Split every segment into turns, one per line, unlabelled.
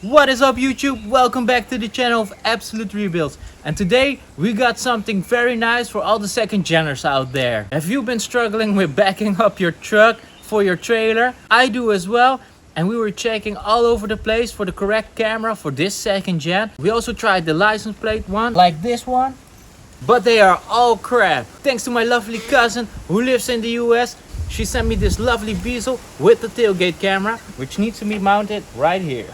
What is up YouTube? Welcome back to the channel of Absolute Rebuilds. And today we got something very nice for all the second geners out there. Have you been struggling with backing up your truck for your trailer? I do as well. And we were checking all over the place for the correct camera for this second gen. We also tried the license plate one, like this one. But they are all crap. Thanks to my lovely cousin who lives in the US. She sent me this lovely bezel with the tailgate camera, which needs to be mounted right here.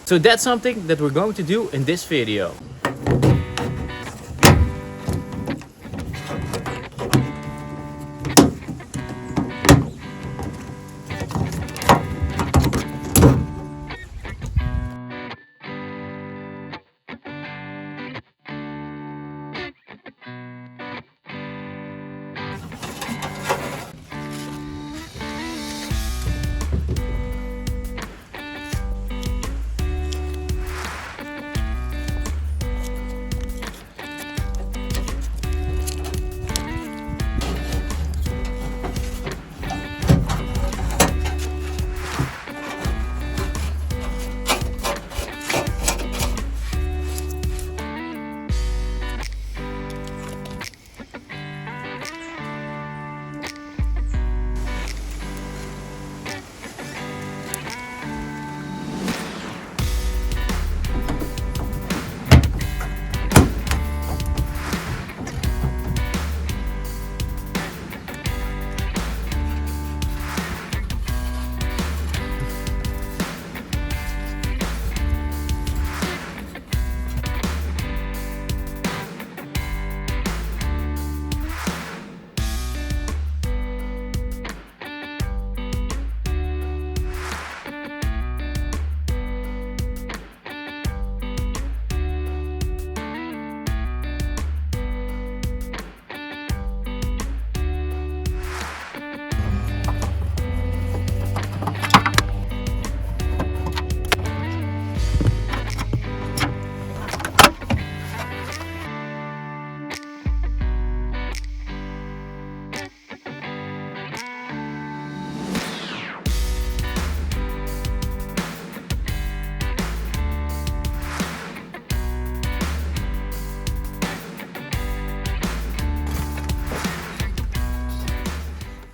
So that's something that we're going to do in this video.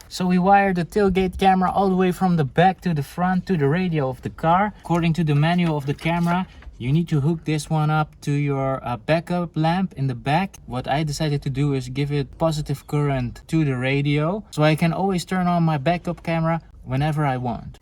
So we wired the tailgate camera all the way from the back to the front to the radio of the car. According to the manual of the camera, you need to hook this one up to your backup lamp in the back. What I decided to do is give it positive current to the radio, so I can always turn on my backup camera whenever I want.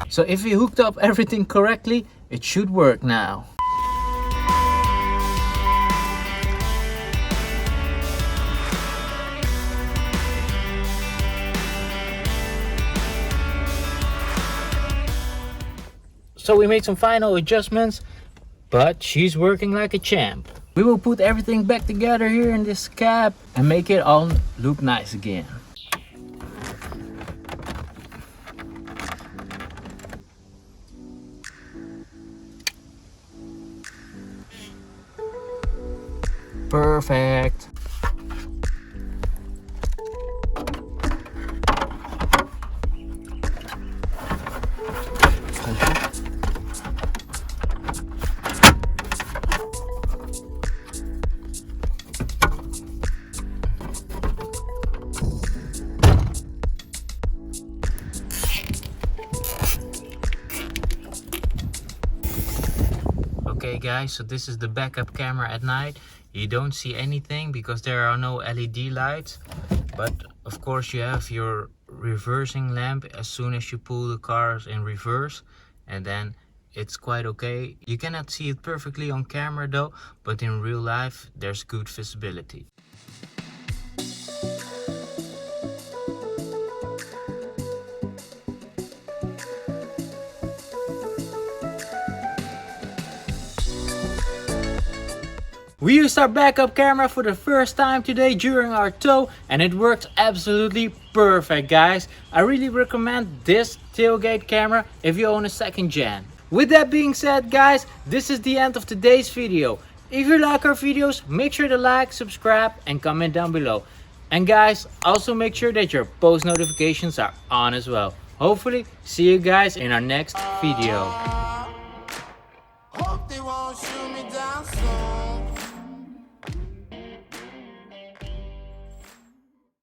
So if we hooked up everything correctly, it should work now. So we made some final adjustments, but she's working like a champ. We will put everything back together here in this cab and make it all look nice again. Perfect. Okay guys, so this is the backup camera at night. You don't see anything because there are no LED lights, but of course you have your reversing lamp as soon as you pull the cars in reverse, and then it's quite okay. You cannot see it perfectly on camera though, but in real life there's good visibility. We used our backup camera for the first time today during our tow, and it works absolutely perfect, guys. I really recommend this tailgate camera if you own a second gen. With that being said, guys, this is the end of today's video. If you like our videos, make sure to like, subscribe and comment down below. And guys, also make sure that your post notifications are on as well. Hopefully see you guys in our next video.